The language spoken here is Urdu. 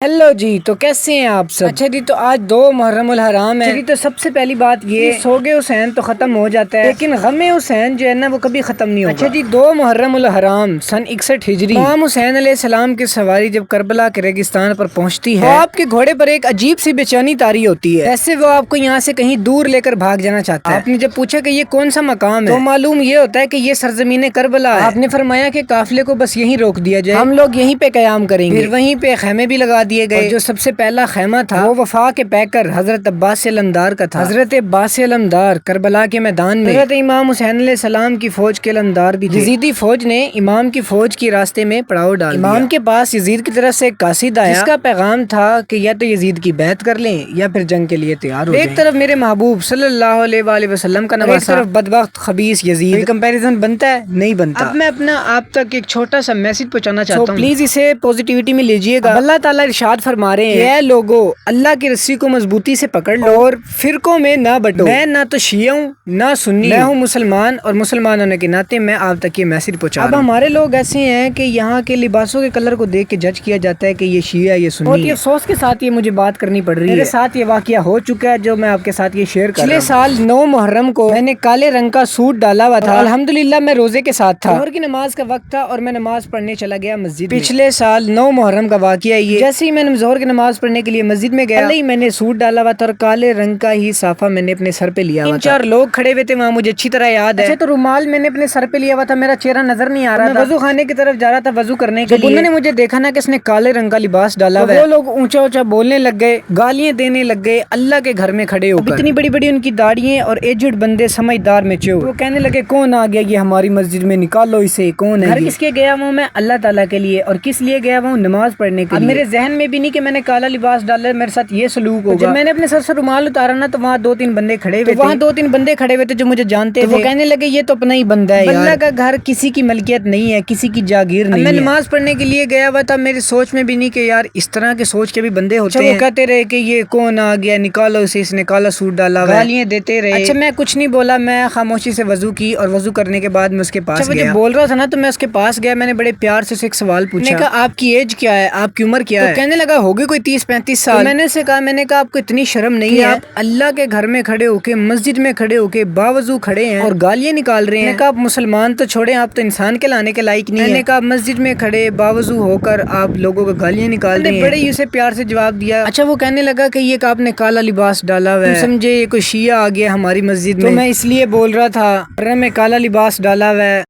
ہیلو جی، تو کیسے ہیں آپ سب؟ اچھا جی، تو آج 2 محرم الحرام ہے جی۔ تو سب سے پہلی بات یہ سوگ حسین تو ختم ہو جاتا ہے، لیکن غم حسین جو ہے نا وہ کبھی ختم نہیں ہوگا۔ اچھا جی، 2 محرم الحرام سن 61 ہجری امام حسین علیہ السلام کی سواری جب کربلا کے ریگستان پر پہنچتی ہے، آپ کے گھوڑے پر ایک عجیب سی بے چینی طاری ہوتی ہے، ایسے وہ آپ کو یہاں سے کہیں دور لے کر بھاگ جانا چاہتا ہے۔ آپ نے جب پوچھا کہ یہ کون سا مقام ہے تو معلوم یہ ہوتا ہے کہ یہ سرزمین کربلا ہے۔ آپ نے فرمایا کہ قافلے کو بس یہیں روک دیا جائے، ہم لوگ یہیں پہ قیام کریں گے۔ پھر وہیں پہ خیمے بھی لگا دیے گئے، اور جو سب سے پہلا خیمہ تھا وہ وفا کے پیکر حضرت عباس علمدار کا تھا۔ حضرت عباس علمدار کربلا کے میدان میں حضرت امام حسین علیہ السلام کی فوج کے علمدار بھی تھے۔ یزیدی فوج نے امام کی فوج کی راستے میں پڑاؤ ڈال دیا۔ امام کے پاس یزید کی طرف سے ایک قاصد آیا جس کا پیغام تھا کہ یا تو یزید کی بیعت کر لیں یا پھر جنگ کے لیے تیار ہو جائیں۔ ایک طرف میرے محبوب صلی اللہ علیہ وآلہ وسلم کا نواسہ، ایک طرف بدبخت خبیث یزید۔ کمپیریزن بنتا ہے؟ نہیں بنتا۔ اب میں اپنا آپ تک ایک چھوٹا سا میسج پہنچانا چاہتا ہوں، پلیز اسے پوزیٹیوٹی میں لیجئے گا۔ اللہ تعالیٰ ارشاد فرما رہے ہیں، اے لوگو اللہ کی رسی کو مضبوطی سے پکڑ لو اور فرقوں میں نہ بٹو۔ میں نہ تو شیعہ ہوں نہ سنی، میں ہوں مسلمان، اور مسلمان ہونے کے ناطے میں آپ تک یہ میسج پہنچا رہا ہوں۔ اب ہمارے لوگ ایسے ہیں کہ یہاں کے لباسوں کے کلر کو دیکھ کے جج کیا جاتا ہے کہ یہ شیعہ یہ سنی ہے۔ بہت ہی افسوس کے ساتھ یہ مجھے بات کرنی پڑ رہی ہے، میرے ساتھ یہ واقعہ ہو چکا ہے جو میں آپ کے ساتھ یہ شیئر کر رہا ہوں۔ پچھلے سال 9 محرم کو میں نے کالے رنگ کا سوٹ ڈالا ہوا تھا، الحمدللہ میں روزے کے ساتھ تھا، ظہر کی نماز کا وقت تھا اور میں نماز پڑھنے چلا گیا مسجد میں۔ پچھلے سال 9 محرم کا واقعہ یہ، جیسے ہی میں نے ظہر کی نماز پڑھنے کے لیے مسجد میں گیا، میں نے سوٹ ڈالا ہوا تھا اور کالے رنگ کا ہی صافہ میں نے اپنے سر پہ لیا ہوا تھا۔ 3-4 لوگ کھڑے ہوئے تھے وہاں، مجھے اچھی طرح یاد ہے۔ اچھا، تو رومال میں نے اپنے سر پہ لیا ہوا تھا، میرا چہرہ نظر نہیں آ رہا تھا۔ میں وضو خانے کی طرف جا رہا تھا وضو کرنے کے لیے، انہوں نے مجھے دیکھا نا کہ اس نے کالے رنگ کا لباس ڈالا ہوا ہے، وہ لوگ اونچا اونچا بولنے لگ گئے، گالیاں دینے لگ گئے اللہ کے گھر میں کھڑے ہو کر۔ اتنی بڑی بڑی ان کی داڑھیاں اور ایجڈ بندے سمجھدار میچور، وہ کہنے لگے کون آ گیا یہ ہماری مسجد میں، نکالو اسے، کون ہے؟ گھر کس کے گیا ہوں میں؟ اللہ تعالیٰ کے لیے، اور کس لیے گیا ہوں؟ نماز پڑھنے کے لیے۔ میرے ذہن میں بھی نہیں کہ میں نے کالا لباس ڈالا میرے ساتھ یہ سلوک ہوگا۔ جب میں نے اپنے سر سے رومال اتارا نا تو وہاں 2-3 بندے کھڑے ہوئے تھے جو مجھے جانتے تھے، وہ کہنے لگے یہ تو اپنا ہی بندہ ہے، اللہ کا گھر کسی کی ملکیت نہیں ہے، کسی کی جاگیر نہیں ہے۔ میں نماز پڑھنے کے لیے گیا ہوا تھا، میری سوچ میں بھی نہیں کہ یار اس طرح کے سوچ کے بھی بندے ہوتے ہیں۔ وہ کہتے رہے کہ یہ کون آ گیا، نکالو اسے، اس نے کالا سوٹ ڈالا ہوا ہے، گالیاں دیتے رہے۔ اچھا، میں کچھ نہیں بولا، میں خاموشی سے وضو کی، اور وضو کرنے کے بعد میں اس کے پاس گیا۔ جب بول رہا تھا نا تو میں اس کے پاس گیا، میں نے بڑے پیار سے ایک سوال پوچھا، میں نے کہا آپ کی ایج کیا ہے، آپ کی عمر کیا ہے؟ کہنے لگا ہوگی کوئی 30-35 سال۔ میں نے اسے کہا، میں نے کہا آپ کو اتنی شرم نہیں ہے، آپ اللہ کے گھر میں کھڑے ہو کے، مسجد میں کھڑے ہو کے باوضو کھڑے ہیں اور گالیاں نکال رہے ہیں؟ میں نے کہا آپ مسلمان تو چھوڑیں، آپ تو انسان کے لانے کے لائق نہیں ہیں۔ میں نے کہا مسجد میں کھڑے باوضو ہو کر آپ لوگوں کو گالیاں نکال رہے ہیں؟ بڑے اسے پیار سے جواب دیا۔ اچھا، وہ کہنے لگا کہ یہ کہ آپ نے کالا لباس ڈالا ہوا ہے، سمجھے یہ کوئی شیعہ آ گیا ہماری مسجد میں، تو میں اس لیے بول رہا تھا میں کالا لباس ڈالا ہوا ہے۔